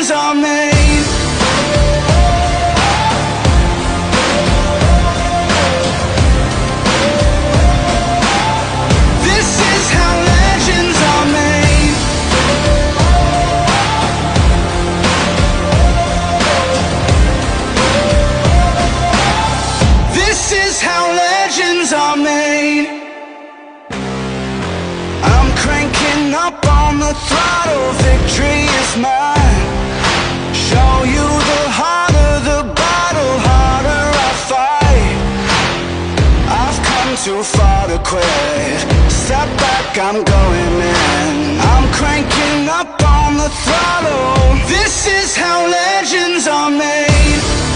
legends are made. This is how legends are made. This is how legends are made. I'm cranking up on the throttle, victory is mine. Show you the harder the battle, harder I fight. I've come too far to quit. Step back, I'm going in. I'm cranking up on the throttle. This is how legends are made.